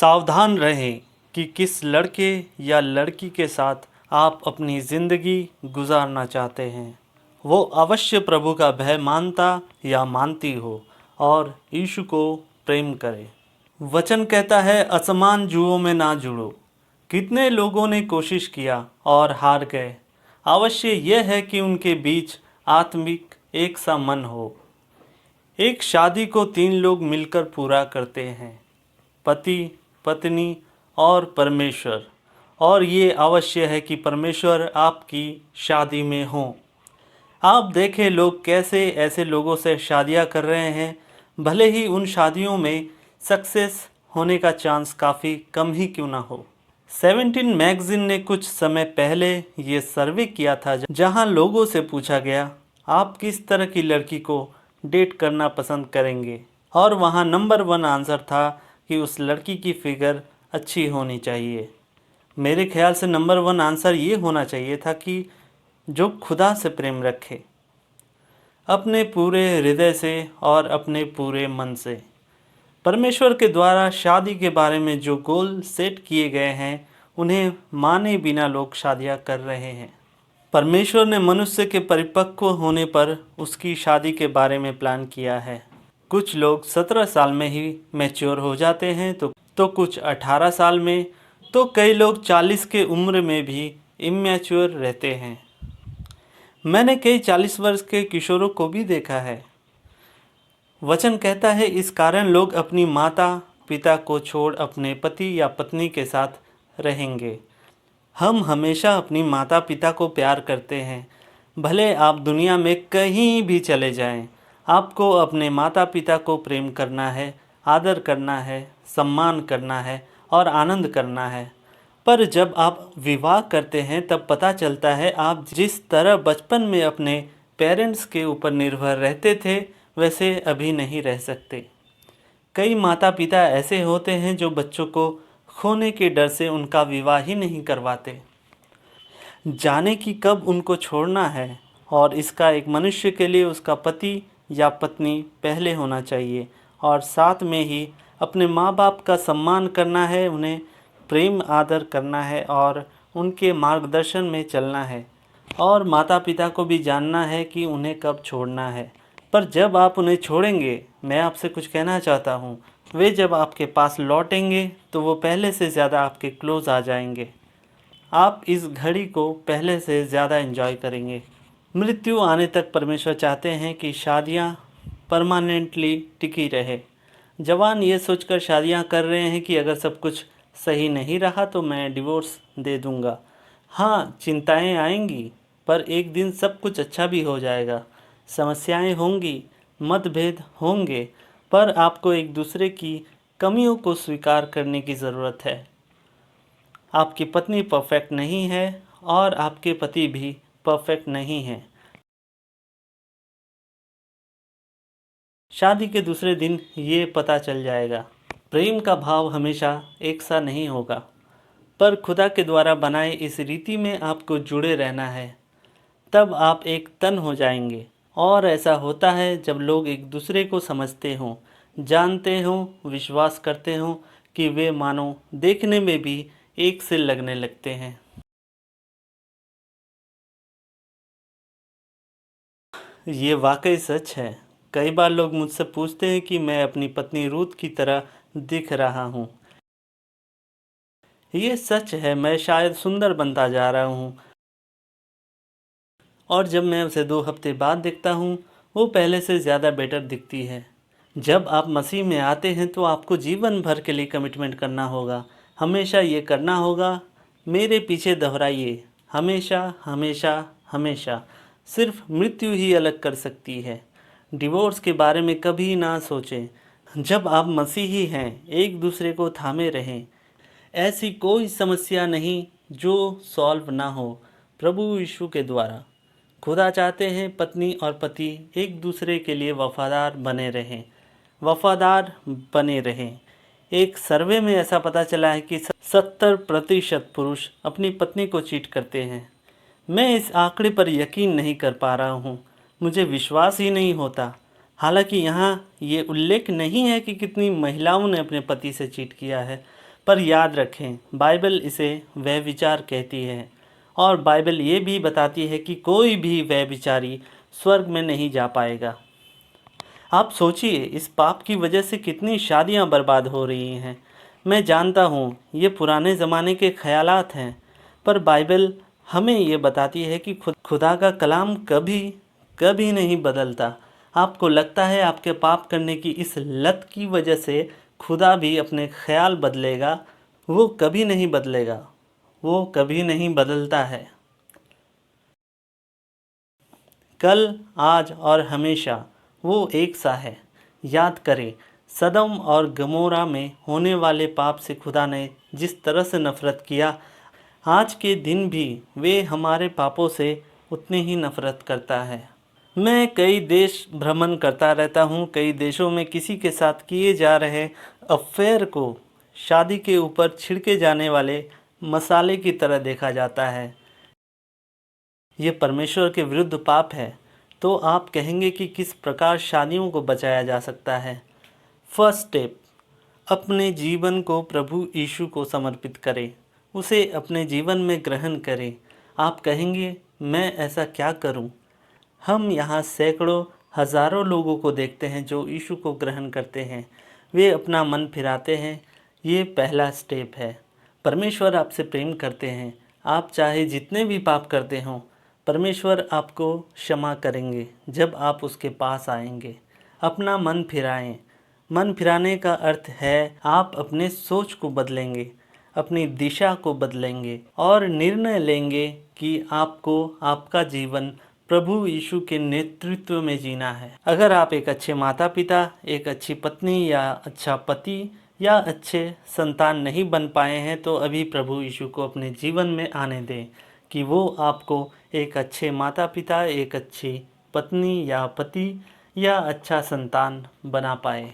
सावधान रहें कि किस लड़के या लड़की के साथ आप अपनी ज़िंदगी गुजारना चाहते हैं। वो अवश्य प्रभु का भय मानता या मानती हो और यीशु को प्रेम करे। वचन कहता है, असमान जुओं में ना जुड़ो। कितने लोगों ने कोशिश किया और हार गए। अवश्य यह है कि उनके बीच आत्मिक एक सा मन हो। एक शादी को 3 लोग मिलकर पूरा करते हैं, पति, पत्नी और परमेश्वर। और ये अवश्य है कि परमेश्वर आपकी शादी में हो। आप देखें लोग कैसे ऐसे लोगों से शादियां कर रहे हैं, भले ही उन शादियों में सक्सेस होने का चांस काफ़ी कम ही क्यों ना हो। 17 मैगज़ीन ने कुछ समय पहले ये सर्वे किया था जहां लोगों से पूछा गया, आप किस तरह की लड़की को डेट करना पसंद करेंगे। और वहां नंबर 1 आंसर था कि उस लड़की की फिगर अच्छी होनी चाहिए। मेरे ख्याल से नंबर 1 आंसर ये होना चाहिए था कि जो खुदा से प्रेम रखे, अपने पूरे हृदय से और अपने पूरे मन से। परमेश्वर के द्वारा शादी के बारे में जो गोल सेट किए गए हैं, उन्हें माने बिना लोग शादियां कर रहे हैं। परमेश्वर ने मनुष्य के परिपक्व होने पर उसकी शादी के बारे में प्लान किया है। कुछ लोग 17 साल में ही मैच्योर हो जाते हैं तो कुछ 18 साल में, तो कई लोग 40 के उम्र में भी इमैच्योर रहते हैं। मैंने कई 40 वर्ष के किशोरों को भी देखा है। वचन कहता है, इस कारण लोग अपनी माता पिता को छोड़ अपने पति या पत्नी के साथ रहेंगे। हम हमेशा अपनी माता पिता को प्यार करते हैं। भले आप दुनिया में कहीं भी चले जाएं, आपको अपने माता पिता को प्रेम करना है, आदर करना है, सम्मान करना है और आनंद करना है। पर जब आप विवाह करते हैं तब पता चलता है आप जिस तरह बचपन में अपने पेरेंट्स के ऊपर निर्भर रहते थे वैसे अभी नहीं रह सकते। कई माता पिता ऐसे होते हैं जो बच्चों को खोने के डर से उनका विवाह ही नहीं करवाते, जाने कि कब उनको छोड़ना है। और इसका एक मनुष्य के लिए उसका पति या पत्नी पहले होना चाहिए और साथ में ही अपने माँ बाप का सम्मान करना है, उन्हें प्रेम आदर करना है और उनके मार्गदर्शन में चलना है। और माता पिता को भी जानना है कि उन्हें कब छोड़ना है। पर जब आप उन्हें छोड़ेंगे, मैं आपसे कुछ कहना चाहता हूँ, वे जब आपके पास लौटेंगे तो वो पहले से ज़्यादा आपके क्लोज आ जाएंगे। आप इस घड़ी को पहले से ज़्यादा एंजॉय करेंगे। मृत्यु आने तक परमेश्वर चाहते हैं कि शादियाँ परमानेंटली टिकी रहे। जवान ये सोचकर शादियाँ कर रहे हैं कि अगर सब कुछ सही नहीं रहा तो मैं डिवोर्स दे दूँगा। हाँ, चिंताएं आएंगी, पर एक दिन सब कुछ अच्छा भी हो जाएगा। समस्याएं होंगी, मतभेद होंगे, पर आपको एक दूसरे की कमियों को स्वीकार करने की ज़रूरत है। आपकी पत्नी परफेक्ट नहीं है और आपके पति भी परफेक्ट नहीं है। शादी के दूसरे दिन ये पता चल जाएगा। प्रेम का भाव हमेशा एक सा नहीं होगा, पर खुदा के द्वारा बनाए इस रीति में आपको जुड़े रहना है। तब आप एक तन हो जाएंगे। और ऐसा होता है जब लोग एक दूसरे को समझते हों, जानते हों, विश्वास करते हों कि वे मानो देखने में भी एक से लगने लगते हैं। ये वाकई सच है। कई बार लोग मुझसे पूछते हैं कि मैं अपनी पत्नी रूथ की तरह दिख रहा हूँ। ये सच है, मैं शायद सुंदर बनता जा रहा हूँ। और जब मैं उसे 2 हफ्ते बाद देखता हूँ, वो पहले से ज़्यादा बेटर दिखती है। जब आप मसीह में आते हैं तो आपको जीवन भर के लिए कमिटमेंट करना होगा। हमेशा ये करना होगा। मेरे पीछे दोहराइए, हमेशा हमेशा हमेशा। सिर्फ मृत्यु ही अलग कर सकती है। डिवोर्स के बारे में कभी ना सोचें। जब आप मसीही हैं, एक दूसरे को थामे रहें। ऐसी कोई समस्या नहीं जो सॉल्व ना हो प्रभु यीशु के द्वारा। खुदा चाहते हैं पत्नी और पति एक दूसरे के लिए वफादार बने रहें। एक सर्वे में ऐसा पता चला है कि 70% पुरुष अपनी पत्नी को चीट करते हैं। मैं इस आंकड़े पर यकीन नहीं कर पा रहा हूँ, मुझे विश्वास ही नहीं होता। हालांकि यहाँ ये उल्लेख नहीं है कि कितनी महिलाओं ने अपने पति से चीट किया है, पर याद रखें, बाइबल इसे व्यभिचार कहती है और बाइबल ये भी बताती है कि कोई भी व्यभिचारी स्वर्ग में नहीं जा पाएगा। आप सोचिए, इस पाप की वजह से कितनी शादियां बर्बाद हो रही हैं। मैं जानता हूँ ये पुराने ज़माने के ख्यालात हैं, पर बाइबल हमें ये बताती है कि खुदा का कलाम कभी कभी नहीं बदलता। आपको लगता है आपके पाप करने की इस लत की वजह से खुदा भी अपने ख्याल बदलेगा? वो कभी नहीं बदलेगा, वो कभी नहीं बदलता है। कल, आज और हमेशा वो एक सा है। याद करें, सदम और गमोरा में होने वाले पाप से खुदा ने जिस तरह से नफ़रत किया, आज के दिन भी वे हमारे पापों से उतनी ही नफ़रत करता है। मैं कई देश भ्रमण करता रहता हूँ। कई देशों में किसी के साथ किए जा रहे अफेयर को शादी के ऊपर छिड़के जाने वाले मसाले की तरह देखा जाता है। ये परमेश्वर के विरुद्ध पाप है। तो आप कहेंगे कि किस प्रकार शादियों को बचाया जा सकता है? फर्स्ट स्टेप, अपने जीवन को प्रभु यीशु को समर्पित करें, उसे अपने जीवन में ग्रहण करें। आप कहेंगे, मैं ऐसा क्या करूं? हम यहाँ सैकड़ों हज़ारों लोगों को देखते हैं जो यीशु को ग्रहण करते हैं, वे अपना मन फिराते हैं। ये पहला स्टेप है। परमेश्वर आपसे प्रेम करते हैं। आप चाहे जितने भी पाप करते हों, परमेश्वर आपको क्षमा करेंगे जब आप उसके पास आएंगे। अपना मन फिराएं। मन फिराने का अर्थ है आप अपने सोच को बदलेंगे, अपनी दिशा को बदलेंगे और निर्णय लेंगे कि आपको आपका जीवन प्रभु यीशु के नेतृत्व में जीना है। अगर आप एक अच्छे माता पिता, एक अच्छी पत्नी या अच्छा पति या अच्छे संतान नहीं बन पाए हैं, तो अभी प्रभु यीशु को अपने जीवन में आने दें कि वो आपको एक अच्छे माता पिता, एक अच्छी पत्नी या पति या अच्छा संतान बना पाए।